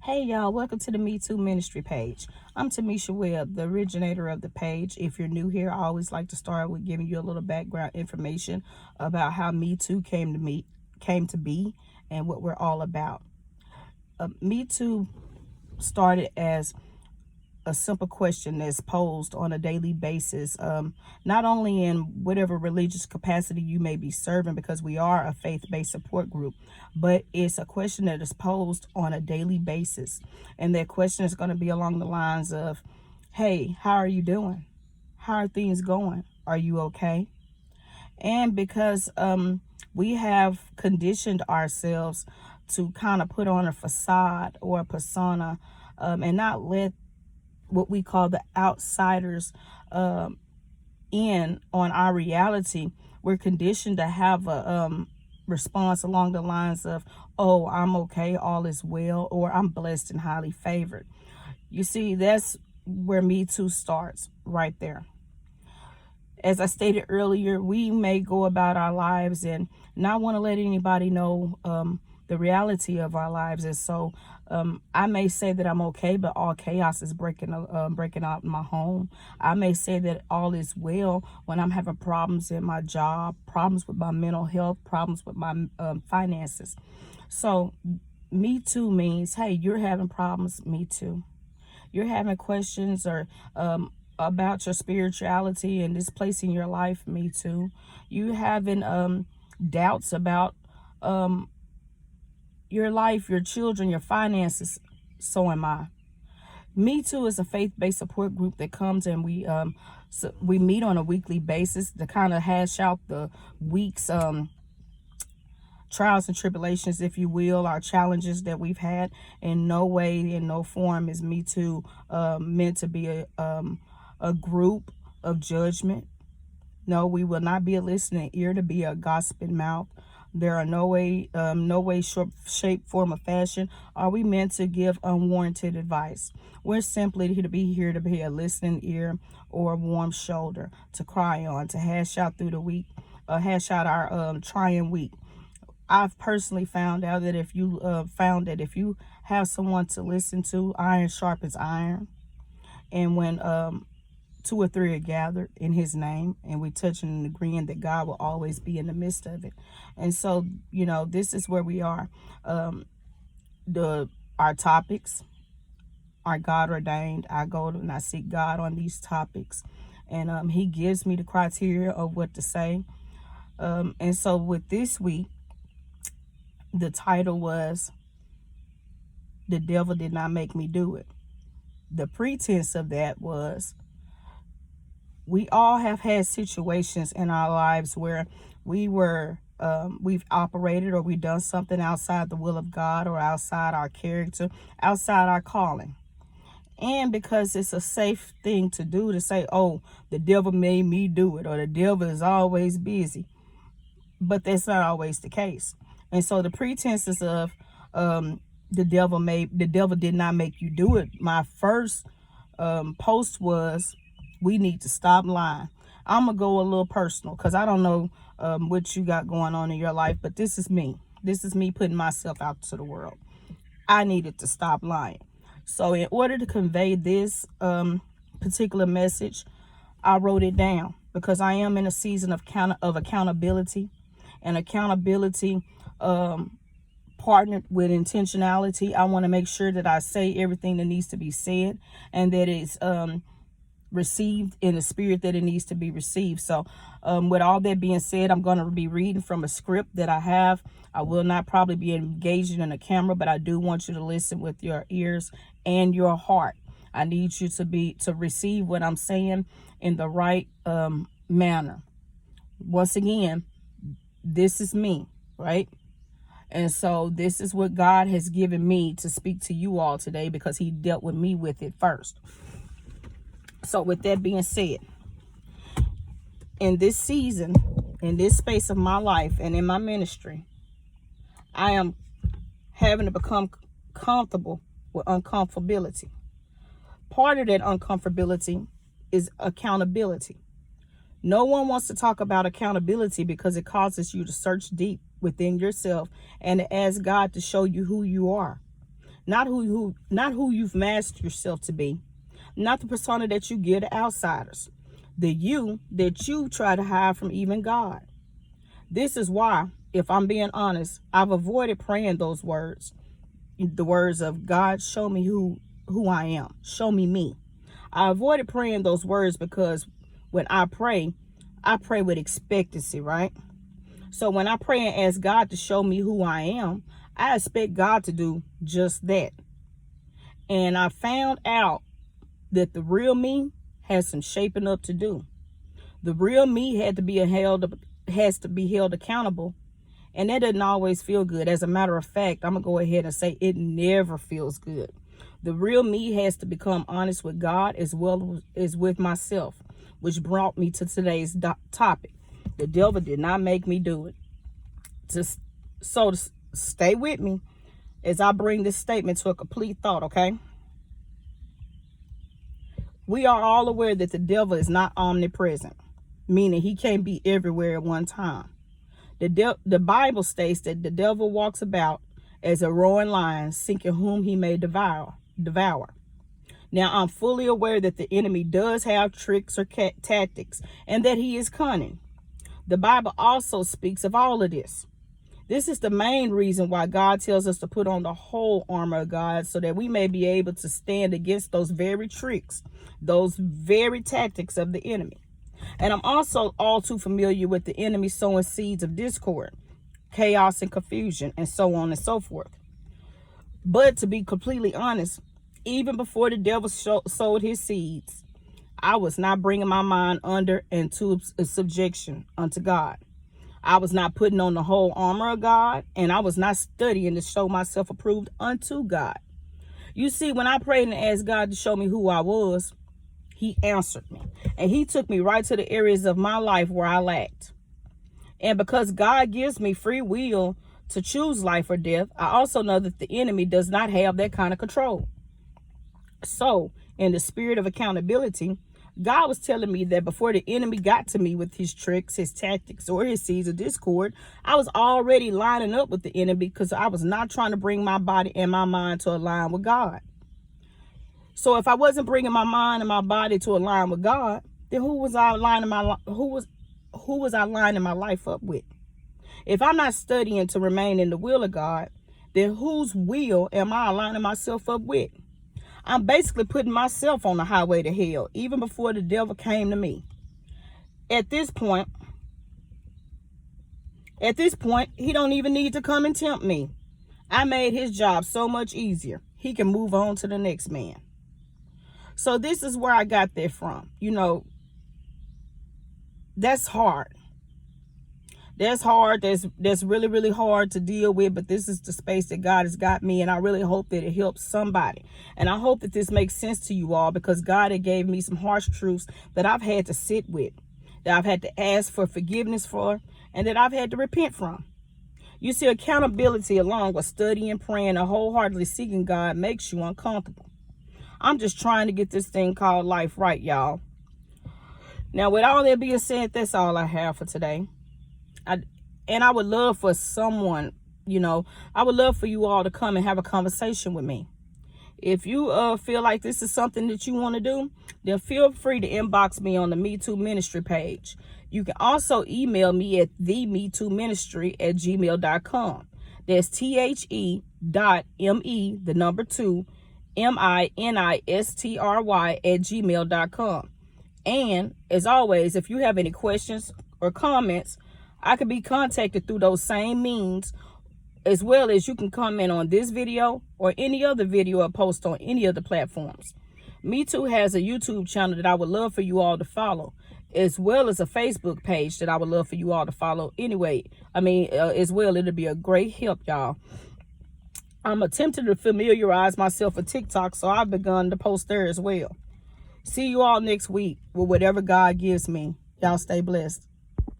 Hey y'all, welcome to the Me Too Ministry page. I'm Tamisha Webb, the originator of the page. If you're new here, I always like to start with giving you a little background information about how Me Too came to be and what we're all about. Me Too started as a simple question that's posed on a daily basis, not only in whatever religious capacity you may be serving, because we are a faith-based support group, but it's a question that is posed on a daily basis. And that question is going to be along the lines of, hey, how are you doing? How are things going? Are you okay? And because we have conditioned ourselves to kind of put on a facade or a persona, and not let what we call the outsiders in on our reality, we're conditioned to have a response along the lines of, oh, I'm okay, all is well, or I'm blessed and highly favored. You see, that's where Me Too starts right there. As I stated earlier, we may go about our lives and not want to let anybody know the reality of our lives. And so I may say that I'm okay, but all chaos is breaking out in my home. I may say that all is well when I'm having problems in my job, problems with my mental health, problems with my finances. So Me Too means, hey, you're having problems, me too. You're having questions or about your spirituality and this place in your life, me too. You having doubts about your life, your children, your finances, so am I. Me Too is a faith-based support group that comes and we meet on a weekly basis to kind of hash out the week's trials and tribulations, if you will, our challenges that we've had. In no way, in no form is Me Too meant to be a group of judgment. No, we will not be a listening ear to be a gossiping mouth. There are no way, shape, form, or fashion are we meant to give unwarranted advice. We're simply here to be a listening ear or a warm shoulder to cry on, to hash out through the week, hash out our trying week. I've personally found out that if you have someone to listen to, iron sharpens iron. And when two or three are gathered in his name, and we touching and agreeing that God will always be in the midst of it. And so, this is where we are. Our topics are God ordained. I go and I seek God on these topics, and he gives me the criteria of what to say. And so with this week, the title was "The Devil Did Not Make Me Do It." The pretense of that was, we all have had situations in our lives where we've operated or we've done something outside the will of God or outside our character, outside our calling. And because it's a safe thing to do to say, oh, the devil made me do it, or the devil is always busy. But that's not always the case. And so the pretenses of the devil did not make you do it. My first post was, we need to stop lying. I'm gonna go a little personal because I don't know what you got going on in your life, but this is me. This is me putting myself out to the world. I needed to stop lying. So in order to convey this particular message, I wrote it down because I am in a season of accountability, and accountability partnered with intentionality. I want to make sure that I say everything that needs to be said, and that it's received in the spirit that it needs to be received. So with all that being said, I'm going to be reading from a script that I have. I will not probably be engaging in a camera, but I do want you to listen with your ears and your heart. I need you to receive what I'm saying in the right manner. Once again, this is me, right? And so this is what God has given me to speak to you all today, because he dealt with me with it first. So with that being said, in this season, in this space of my life and in my ministry, I am having to become comfortable with uncomfortability. Part of that uncomfortability is accountability. No one wants to talk about accountability because it causes you to search deep within yourself and to ask God to show you who you are. not who you've masked yourself to be, not the persona that you give to outsiders, the you that you try to hide from even God. This is why, if I'm being honest, I've avoided praying those words, the words of God, show me who I am, show me me. I avoided praying those words because when I pray with expectancy, right? So when I pray and ask God to show me who I am, I expect God to do just that. And I found out that the real me has some shaping up to do. The real me has to be held accountable, and that doesn't always feel good. As a matter of fact, I'm gonna go ahead and say it never feels good. The real me has to become honest with God as well as with myself, which brought me to today's topic. The devil did not make me do it. So stay with me as I bring this statement to a complete thought, okay? We are all aware that the devil is not omnipresent, meaning he can't be everywhere at one time. The Bible states that the devil walks about as a roaring lion, seeking whom he may devour. Now, I'm fully aware that the enemy does have tricks or tactics, and that he is cunning. The Bible also speaks of all of this. This is the main reason why God tells us to put on the whole armor of God, so that we may be able to stand against those very tricks, those very tactics of the enemy. And I'm also all too familiar with the enemy sowing seeds of discord, chaos, and confusion, and so on and so forth. But to be completely honest, even before the devil sowed his seeds, I was not bringing my mind under and to subjection unto God. I was not putting on the whole armor of God, and I was not studying to show myself approved unto God. You see, when I prayed and asked God to show me who I was, he answered me, and he took me right to the areas of my life where I lacked. And because God gives me free will to choose life or death, I also know that the enemy does not have that kind of control. So, in the spirit of accountability, God was telling me that before the enemy got to me with his tricks, his tactics, or his seeds of discord, I was already lining up with the enemy, because I was not trying to bring my body and my mind to align with God. So if I wasn't bringing my mind and my body to align with God, then who was I lining my life up with? If I'm not studying to remain in the will of God, then whose will am I aligning myself up with? I'm basically putting myself on the highway to hell, even before the devil came to me. At this point, he don't even need to come and tempt me. I made his job so much easier. He can move on to the next man. So this is where I got that from. You know, that's hard. That's hard. That's really, really hard to deal with. But this is the space that God has got me. And I really hope that it helps somebody. And I hope that this makes sense to you all, because God had gave me some harsh truths that I've had to sit with, that I've had to ask for forgiveness for, and that I've had to repent from. You see, accountability, along with studying, praying, and wholeheartedly seeking God, makes you uncomfortable. I'm just trying to get this thing called life right, y'all. Now, with all that being said, that's all I have for today. I would love for someone, I would love for you all to come and have a conversation with me. If you feel like this is something that you want to do, then feel free to inbox me on the Me Too Ministry page. You can also email me at themetooministry@gmail.com. That's THE.ME2ministry@gmail.com. And as always, if you have any questions or comments, I can be contacted through those same means, as well as you can comment on this video or any other video I post on any of the platforms. Me Too has a YouTube channel that I would love for you all to follow, as well as a Facebook page that I would love for you all to follow anyway. As well, it'll be a great help, y'all. I'm attempting to familiarize myself with TikTok, so I've begun to post there as well. See you all next week with whatever God gives me. Y'all stay blessed.